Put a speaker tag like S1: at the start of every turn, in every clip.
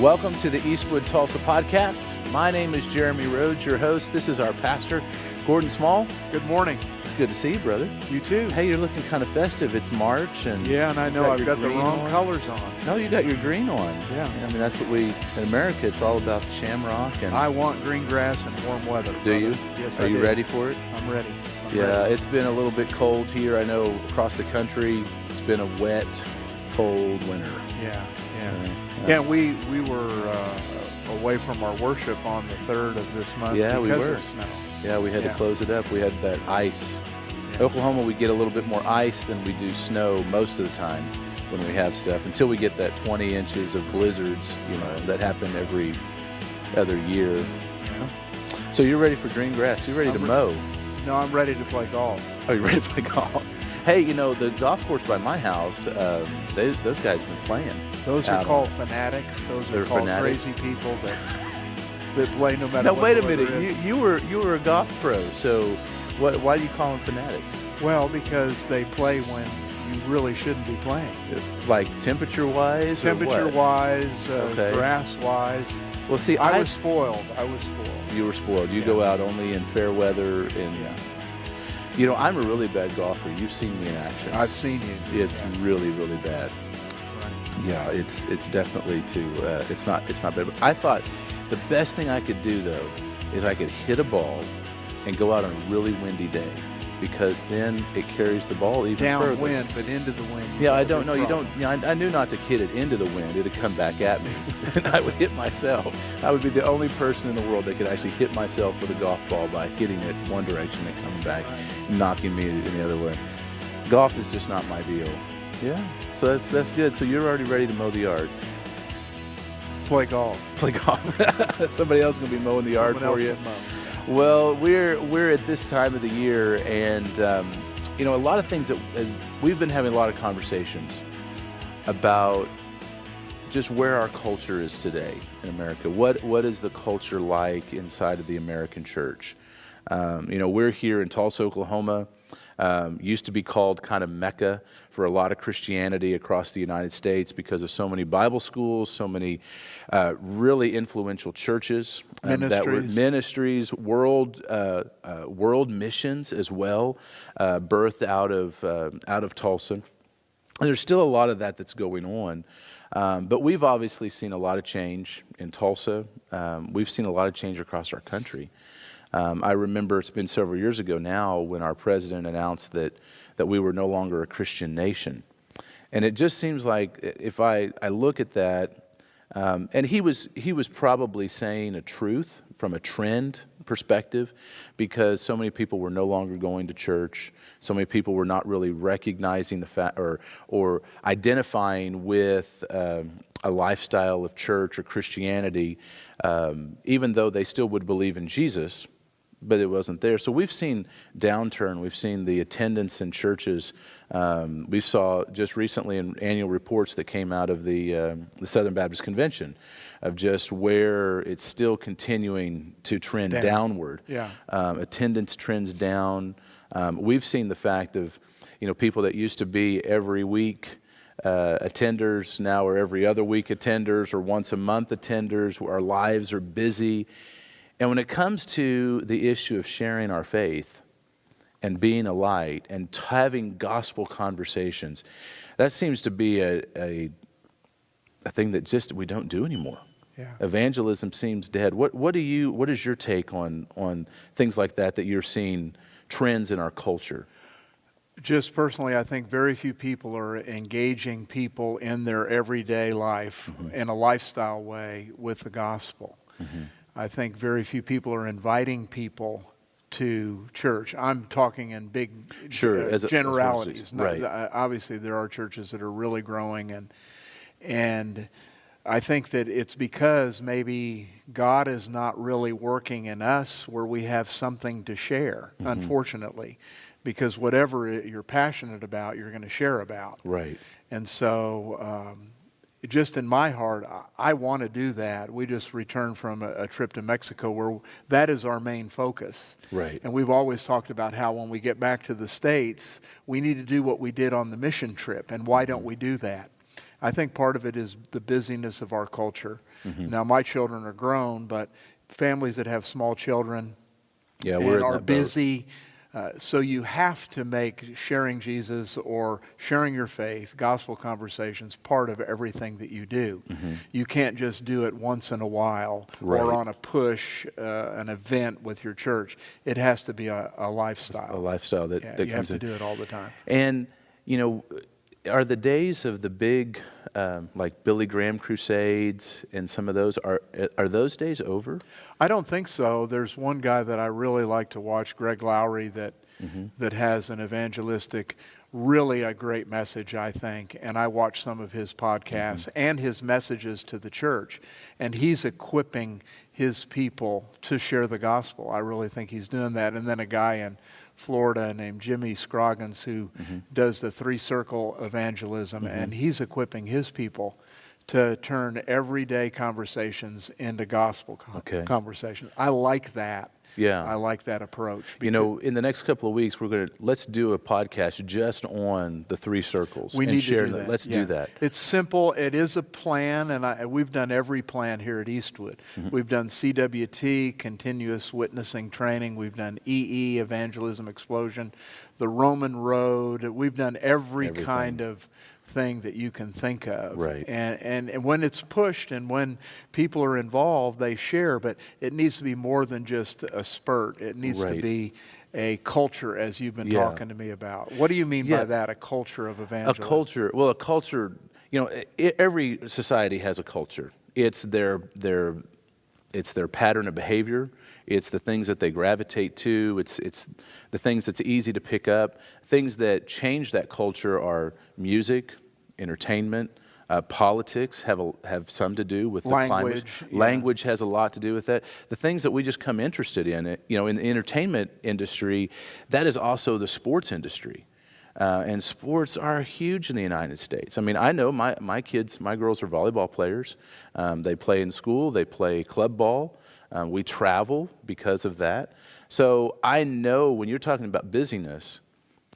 S1: Welcome to the Eastwood, Tulsa podcast. My name is Jeremy Rhodes, your host. This is our pastor, Gordon Small.
S2: Good morning.
S1: It's good to see you, brother.
S2: You too.
S1: Hey, you're looking kind of festive. It's March, and
S2: yeah, and I know I've got the wrong colors on.
S1: No, you got your green on.
S2: Yeah.
S1: I mean, that's what in America, it's all about the shamrock. And
S2: I want green grass and warm weather.
S1: Do
S2: brother.
S1: you?
S2: Yes,
S1: Are you ready for it?
S2: I'm ready.
S1: It's been a little bit cold here. I know across the country, it's been a wet, cold winter.
S2: Yeah, we were away from our worship on the 3rd of this month because of snow.
S1: Yeah, we had to close it up. We had that ice. Yeah. Oklahoma, we get a little bit more ice than we do snow most of the time when we have stuff, until we get that 20 inches of blizzards, that happen every other year.
S2: Yeah.
S1: So you're ready for green grass. You're ready to mow.
S2: No, I'm ready to play golf.
S1: Oh, you're ready to play golf? Hey, the golf course by my house, those guys have been playing.
S2: Those are called fanatics. Those are called crazy people that play no matter what.
S1: Now, wait a minute. You were a golf pro, so why do you call them fanatics?
S2: Well, because they play when you really shouldn't be playing.
S1: Like temperature-wise?
S2: Temperature-wise, grass-wise.
S1: Well, see,
S2: I was spoiled.
S1: You were spoiled. You go out only in fair weather. I'm a really bad golfer. You've seen me in action.
S2: I've seen you.
S1: It's really, really bad.
S2: Right.
S1: Yeah, it's definitely it's not bad. But I thought the best thing I could do, though, is I could hit a ball and go out on a really windy day, because then it carries the ball even further.
S2: Downwind, but into the wind.
S1: Yeah, I don't know. You don't. I knew not to hit it into the wind. It'd come back at me, and I would hit myself. I would be the only person in the world that could actually hit myself with a golf ball by hitting it one direction and coming back, knocking me in the other way. Golf is just not my deal. Yeah. So that's good. So you're already ready to mow the yard.
S2: Play golf.
S1: Play golf. Somebody else is gonna be mowing the yard for you. Well, we're at this time of the year, and a lot of things that we've been having a lot of conversations about just where our culture is today in America. What is the culture like inside of the American church? We're here in Tulsa, Oklahoma. Used to be called kind of Mecca for a lot of Christianity across the United States because of so many Bible schools, so many really influential churches, ministries, world missions as well, birthed out of Tulsa. And there's still a lot of that's going on, but we've obviously seen a lot of change in Tulsa. We've seen a lot of change across our country. I remember it's been several years ago now when our president announced that we were no longer a Christian nation. And it just seems like if I look at that, and he was probably saying a truth from a trend perspective, because so many people were no longer going to church. So many people were not really recognizing the fact or identifying with a lifestyle of church or Christianity, even though they still would believe in Jesus. But it wasn't there. So we've seen downturn. We've seen the attendance in churches. We saw just recently in annual reports that came out of the Southern Baptist Convention of just where it's still continuing to trend downward.
S2: Yeah.
S1: Attendance trends down. We've seen the fact of, people that used to be every week attenders now are every other week attenders or once a month attenders. Our lives are busy. And when it comes to the issue of sharing our faith and being a light and having gospel conversations, that seems to be a thing that just we don't do anymore.
S2: Yeah.
S1: Evangelism seems dead. What is your take on things like that you're seeing trends in our culture?
S2: Just personally, I think very few people are engaging people in their everyday life in a lifestyle way with the gospel. Mm-hmm. I think very few people are inviting people to church. I'm talking in big generalities.
S1: Right.
S2: Obviously, there are churches that are really growing, and I think that it's because maybe God is not really working in us where we have something to share, unfortunately, because whatever you're passionate about, you're going to share about.
S1: Right.
S2: And so just in my heart, I want to do that. We just returned from a trip to Mexico where that is our main focus.
S1: Right.
S2: And we've always talked about how when we get back to the States, we need to do what we did on the mission trip. And why don't we do that? I think part of it is the busyness of our culture.
S1: Mm-hmm.
S2: Now, my children are grown, but families that have small children
S1: Yeah,
S2: and
S1: we're in
S2: are
S1: that boat.
S2: busy. So you have to make sharing Jesus or sharing your faith, gospel conversations, part of everything that you do.
S1: Mm-hmm.
S2: You can't just do it once in a while
S1: Right.
S2: or on a push, an event with your church. It has to be a lifestyle.
S1: A lifestyle that,
S2: Yeah,
S1: that
S2: you
S1: comes
S2: have to
S1: in.
S2: do it all the time.
S1: And, you know, are the days of the big, like Billy Graham crusades and some of those, are those days over?
S2: I don't think so. There's one guy that I really like to watch, Greg Lowry, that has an evangelistic, really a great message, I think. And I watch some of his podcasts and his messages to the church. And he's equipping his people to share the gospel. I really think he's doing that. And then a guy in Florida named Jimmy Scroggins who does the three-circle evangelism, and he's equipping his people to turn everyday conversations into gospel conversations. I like that.
S1: Yeah.
S2: I like that approach.
S1: You know, in the next couple of weeks, let's do a podcast just on the three circles.
S2: We
S1: and
S2: need
S1: share
S2: to do that.
S1: Let's do that.
S2: It's simple. It is a plan, and we've done every plan here at Eastwood. We've done CWT, continuous witnessing training. We've done EE, evangelism explosion, the Roman road. We've done everything. Kind of thing that you can think of.
S1: Right.
S2: And when it's pushed and when people are involved, they share, but it needs to be more than just a spurt. It needs to be a culture, as you've been talking to me about. What do you mean by that, a culture of evangelism?
S1: A culture, you know, every society has a culture. It's their pattern of behavior. It's the things that they gravitate to. It's the things that's easy to pick up. Things that change that culture are music, entertainment, politics have some to do with the climate. Language has a lot to do with that. The things that we just come interested in, you know, in the entertainment industry, that is also the sports industry. And sports are huge in the United States. I mean, I know my girls are volleyball players. They play in school. They play club ball. We travel because of that. So I know when you're talking about busyness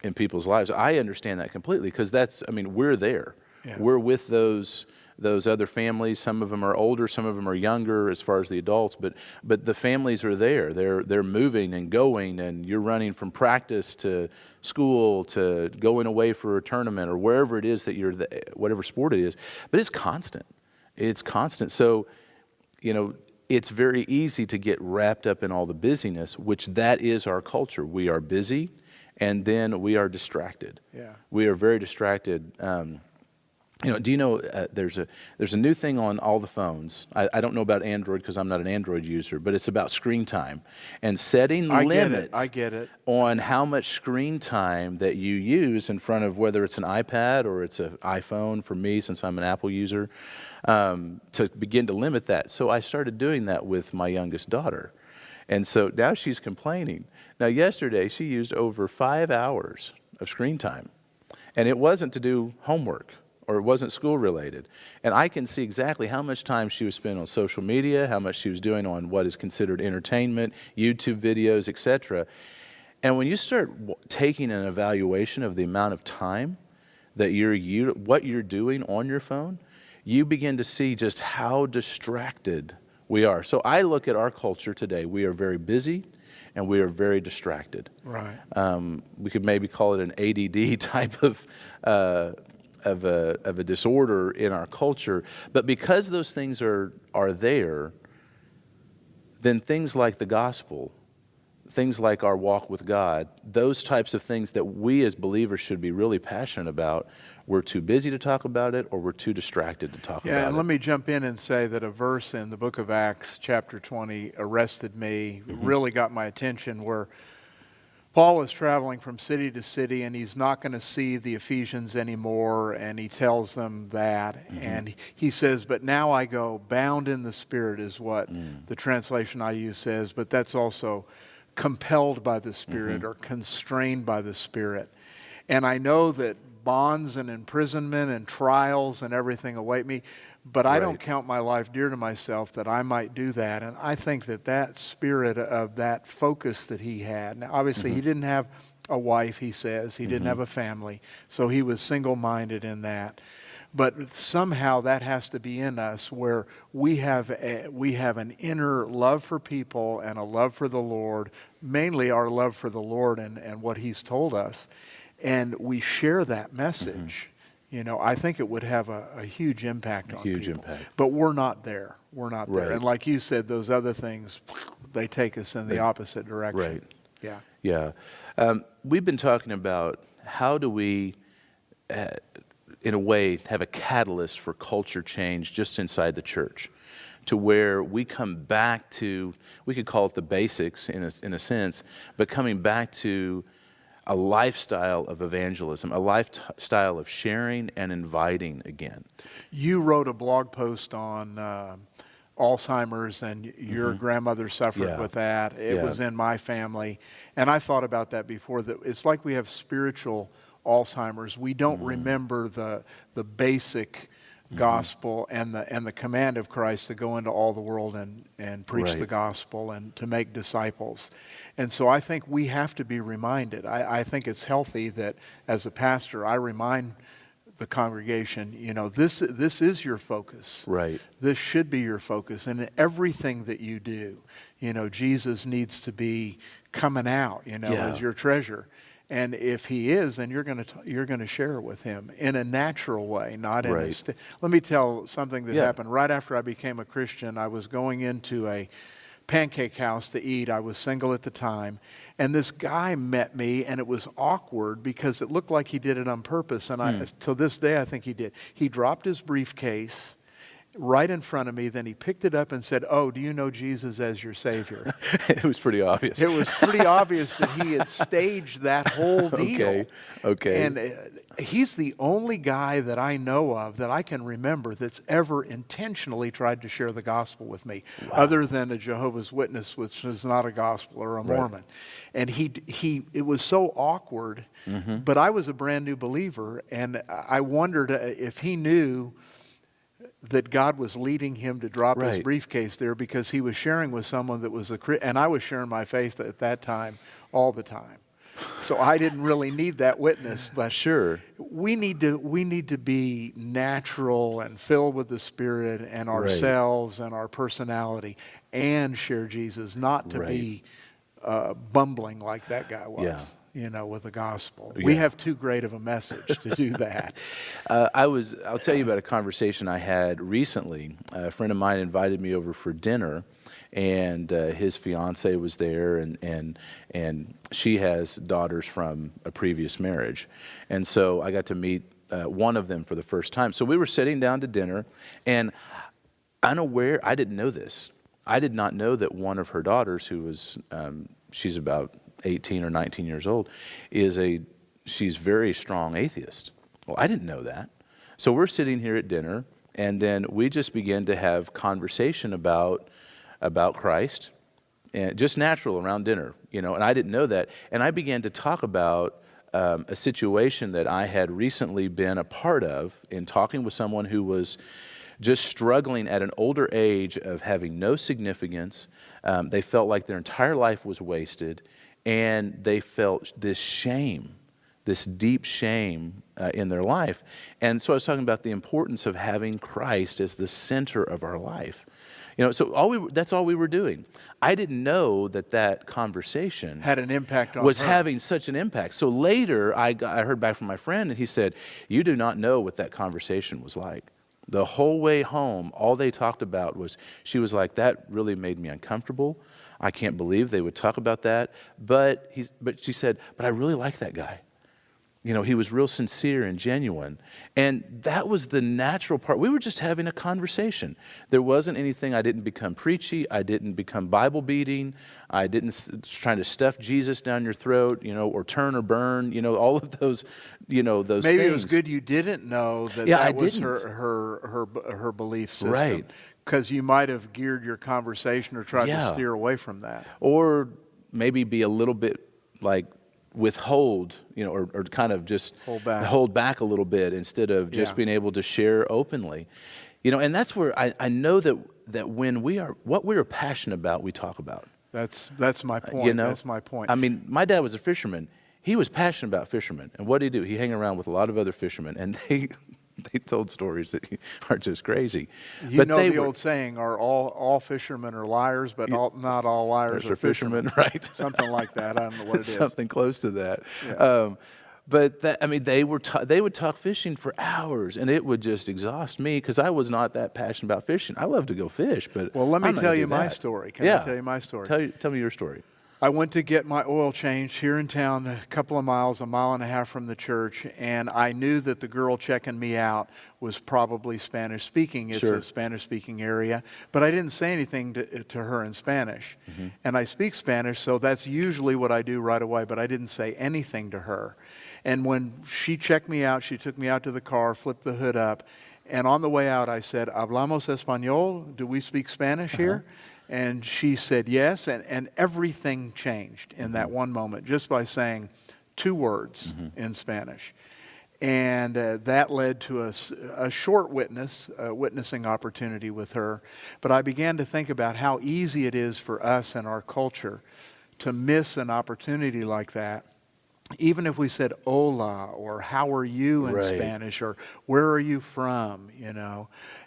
S1: in people's lives, I understand that completely because we're there. Yeah. We're with those other families. Some of them are older, some of them are younger as far as the adults, but the families are there. They're moving and going, and you're running from practice to school to going away for a tournament or wherever it is that whatever sport it is. But it's constant. It's constant. So, you know, it's very easy to get wrapped up in all the busyness, which that is our culture. We are busy, and then we are distracted. Yeah. We are very distracted. You know, do you know there's a new thing on all the phones? I don't know about Android because I'm not an Android user, but it's about screen time and setting limits.
S2: I get it.
S1: On how much screen time that you use in front of whether it's an iPad or it's an iPhone for me, since I'm an Apple user, to begin to limit that. So I started doing that with my youngest daughter. And so now she's complaining. Now yesterday she used over 5 hours of screen time. And it wasn't to do homework or it wasn't school related. And I can see exactly how much time she was spending on social media, how much she was doing on what is considered entertainment, YouTube videos, etc. And when you start taking an evaluation of the amount of time that what you're doing on your phone, you begin to see just how distracted we are. So I look at our culture today. We are very busy and we are very distracted.
S2: Right.
S1: We could maybe call it an ADD type of a disorder in our culture. But because those things are there, then things like the gospel, things like our walk with God, those types of things that we as believers should be really passionate about, we're too busy to talk about it or we're too distracted to talk about it.
S2: Yeah, and let me jump in and say that a verse in the book of Acts, chapter 20, arrested me, really got my attention, where Paul is traveling from city to city, and he's not going to see the Ephesians anymore, and he tells them that. And he says, but now I go bound in the Spirit is what the translation I use says, but that's also compelled by the Spirit or constrained by the Spirit. And I know that bonds and imprisonment and trials and everything await me, but I don't count my life dear to myself that I might do that. And I think that spirit of that focus that he had, now obviously he didn't have a wife, he says, he didn't have a family, so he was single-minded in that. But somehow that has to be in us, where we have an inner love for people and a love for the Lord, mainly our love for the Lord and what He's told us, and we share that message. I think it would have a huge impact on people.
S1: Impact.
S2: But we're not there. We're not there.
S1: Right.
S2: And like you said, those other things, they take us in the opposite direction.
S1: Right.
S2: Yeah.
S1: Yeah. We've been talking about how do we, in a way, have a catalyst for culture change just inside the church, to where we come back to, we could call it the basics in a sense, but coming back to a lifestyle of evangelism, a lifestyle of sharing and inviting again.
S2: You wrote a blog post on Alzheimer's, and your grandmother suffered with that. It was in my family. And I thought about that before, that it's like we have spiritual Alzheimer's. We don't remember the basic gospel and the command of Christ to go into all the world and preach the gospel and to make disciples. And so I think we have to be reminded. I think it's healthy that as a pastor I remind the congregation, this is your focus.
S1: Right.
S2: This should be your focus. And in everything that you do, Jesus needs to be coming out, as your treasure. And if He is, then you're going to share it with Him in a natural way, not in a Let me tell something that happened right after I became a Christian. I was going into a pancake house to eat. I was single at the time, and this guy met me, and it was awkward because it looked like he did it on purpose. And till this day, I think he did. He dropped his briefcase right in front of me. Then he picked it up and said, "Oh, do you know Jesus as your Savior?"
S1: It was pretty obvious.
S2: It was pretty obvious that he had staged that whole deal.
S1: Okay.
S2: And he's the only guy that I know of that I can remember that's ever intentionally tried to share the gospel with me, other than a Jehovah's Witness, which is not a gospel, or a Mormon. And it was so awkward, but I was a brand new believer, and I wondered if he knew that God was leading him to drop his briefcase there, because he was sharing with someone that was and I was sharing my faith at that time all the time. So I didn't really need that witness, but we need to be natural and filled with the Spirit and ourselves and our personality, and share Jesus, not to be bumbling like that guy was. With the gospel. We have too great of a message to do that.
S1: I'll tell you about a conversation I had recently. A friend of mine invited me over for dinner, and his fiance was there, and she has daughters from a previous marriage. And so I got to meet one of them for the first time. So we were sitting down to dinner, and unaware, I didn't know this. I did not know that one of her daughters, who was, she's about 18 or 19 years old, she's very strong atheist. Well, I didn't know that. So we're sitting here at dinner, and then we just began to have conversation about Christ, and just natural around dinner, and I didn't know that. And I began to talk about a situation that I had recently been a part of in talking with someone who was just struggling at an older age of having no significance. They felt like their entire life was wasted. And they felt this shame, this deep shame in their life. And so I was talking about the importance of having Christ as the center of our life. So that's all we were doing. I didn't know that conversation
S2: had an impact on
S1: was
S2: her.
S1: Having such an impact. So later I heard back from my friend, and he said, "You do not know what that conversation was like." The whole way home, all they talked about was, she was like, "That really made me uncomfortable. I can't believe they would talk about that." But she said, "But I really like that guy. He was real sincere and genuine." And that was the natural part. We were just having a conversation. There wasn't anything. I didn't become preachy. I didn't become Bible beating. I didn't trying to stuff Jesus down your throat, or turn or burn, all of those, those
S2: Maybe
S1: things.
S2: It was good you didn't know that was her belief system.
S1: Right.
S2: Because you might have geared your conversation or tried to steer away from that.
S1: Or maybe be a little bit like withhold, or kind of just hold back a little bit instead of just being able to share openly. And that's where I know that when what we are passionate about, we talk about.
S2: That's my point. That's my point.
S1: I mean, my dad was a fisherman. He was passionate about fishermen. And what did he do? He hung around with a lot of other fishermen, and they told stories that are just crazy.
S2: You know the old saying, are all fishermen are liars, but not all liars are fishermen.
S1: Right?
S2: Something like that. I don't know what it is.
S1: Something close to that.
S2: Yeah.
S1: But they would talk fishing for hours, and it would just exhaust me because I was not that passionate about fishing. I love to go fish, but
S2: well, let me
S1: I'm not
S2: tell
S1: gonna
S2: you
S1: do
S2: my
S1: that.
S2: story. Can I tell you my story?
S1: Tell me your story.
S2: I went to get my oil changed here in town, a couple of miles, 1.5 miles from the church, and I knew that the girl checking me out was probably Spanish speaking. It's a Spanish speaking area, but I didn't say anything to her in Spanish. And I speak Spanish, so that's usually what I do right away, but I didn't say anything to her. And when she checked me out, she took me out to the car, flipped the hood up, and on the way out I said, "Hablamos español? Do we speak Spanish here?" And she said yes, and everything changed in that one moment just by saying 2 words in Spanish. And that led to a short witnessing opportunity with her. But I began to think about how easy it is for us in our culture to miss an opportunity like that. Even if we said hola or how are you in Spanish or where are you from,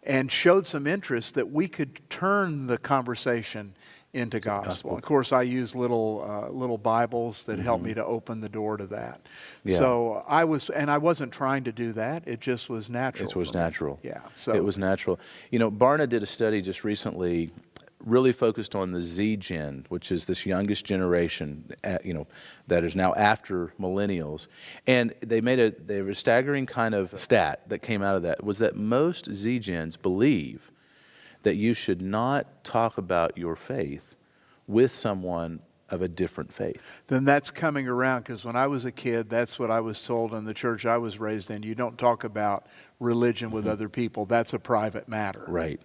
S2: and showed some interest that we could turn the conversation into gospel. Of course, I use little Bibles that help me to open the door to that.
S1: Yeah.
S2: So I wasn't trying to do that. It just was natural.
S1: It was natural.
S2: Yeah. So
S1: it was natural. Barna did a study just recently, really focused on the Z Gen, which is this youngest generation, that is now after millennials. And they made a staggering kind of stat that came out of that, was that most Z Gens believe that you should not talk about your faith with someone of a different faith.
S2: Then that's coming around, because when I was a kid, that's what I was told in the church I was raised in. You don't talk about religion with other people. That's a private matter.
S1: Right.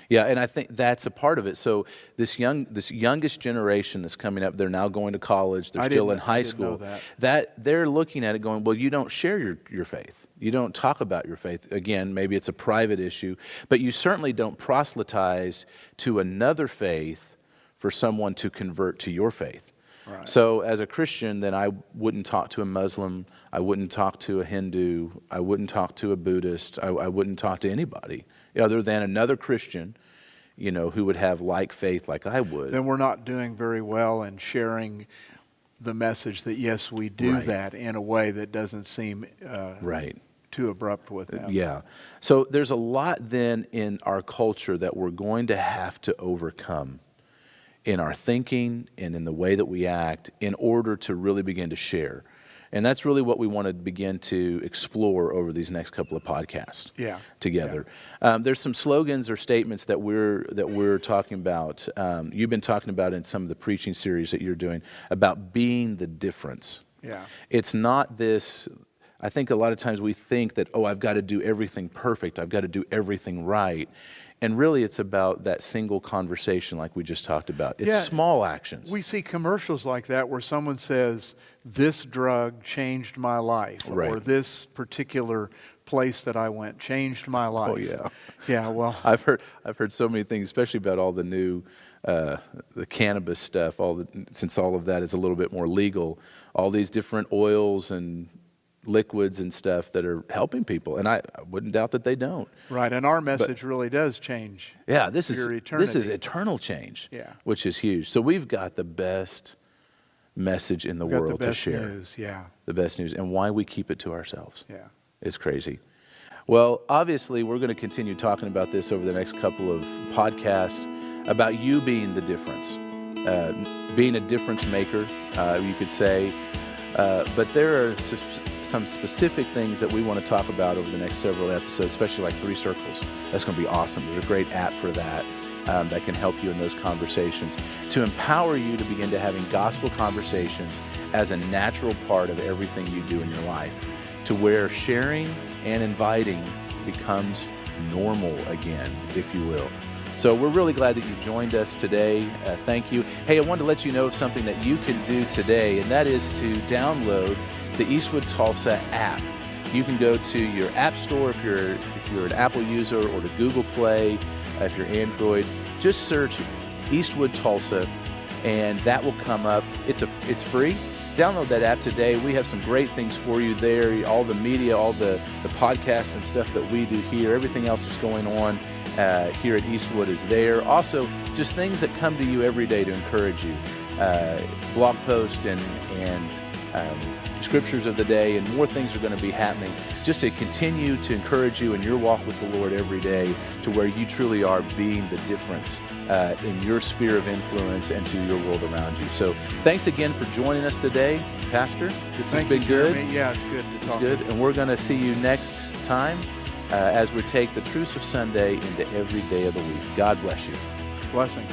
S1: Yeah, and I think that's a part of it. So this youngest generation that's coming up, they're now going to college, they're still in high school. That they're looking at it going, well, you don't share your faith. You don't talk about your faith. Again, maybe it's a private issue, but you certainly don't proselytize to another faith for someone to convert to your faith. Right. So as a Christian, then I wouldn't talk to a Muslim, I wouldn't talk to a Hindu, I wouldn't talk to a Buddhist, I wouldn't talk to anybody other than another Christian, who would have like faith like I would.
S2: Then we're not doing very well in sharing the message that, yes, we do that in a way that doesn't seem too abrupt with them.
S1: Yeah. So there's a lot then in our culture that we're going to have to overcome in our thinking and in the way that we act in order to really begin to share. And that's really what we want to begin to explore over these next couple of podcasts together. Yeah. There's some slogans or statements that we're talking about. You've been talking about in some of the preaching series that you're doing about being the difference.
S2: Yeah.
S1: It's not this. I think a lot of times we think that, I've got to do everything perfect. I've got to do everything right. And really, it's about that single conversation like we just talked about. It's small actions.
S2: We see commercials like that where someone says, this drug changed my life, or this particular place that I went changed my life.
S1: Oh, yeah.
S2: Yeah, well.
S1: I've heard so many things, especially about all the new, the cannabis stuff, since all of that is a little bit more legal, all these different oils and liquids and stuff that are helping people, and I wouldn't doubt that they don't.
S2: Right, and our message really does change.
S1: Yeah, this is eternal change.
S2: Yeah,
S1: which is huge. So we've got the best message in the world to share.
S2: The best news,
S1: the best news, and why we keep it to ourselves.
S2: Yeah,
S1: it's crazy. Well, obviously, we're going to continue talking about this over the next couple of podcasts about you being the difference, being a difference maker, you could say. But there are some specific things that we want to talk about over the next several episodes, especially like 3 circles. That's going to be awesome. There's a great app for that that can help you in those conversations to empower you to begin to having gospel conversations as a natural part of everything you do in your life, to where sharing and inviting becomes normal again, if you will. So we're really glad that you joined us today. Thank you. Hey, I wanted to let you know of something that you can do today, and that is to download the Eastwood Tulsa app. You can go to your app store if you're an Apple user, or to Google Play if you're Android. Just search Eastwood Tulsa, and that will come up. It's free. download that app today. We have some great things for you there. All the media, all the podcasts and stuff that we do here, everything else that's going on here at Eastwood is there. Also, just things that come to you every day to encourage you. Blog posts and scriptures of the day, and more things are going to be happening just to continue to encourage you in your walk with the Lord every day, to where you truly are being the difference in your sphere of influence and to your world around you. So thanks again for joining us today, Pastor. This has been good.
S2: Yeah, it's good to talk.
S1: It's good, and we're going to see you next time as we take the truths of Sunday into every day of the week. God bless you.
S2: Blessings.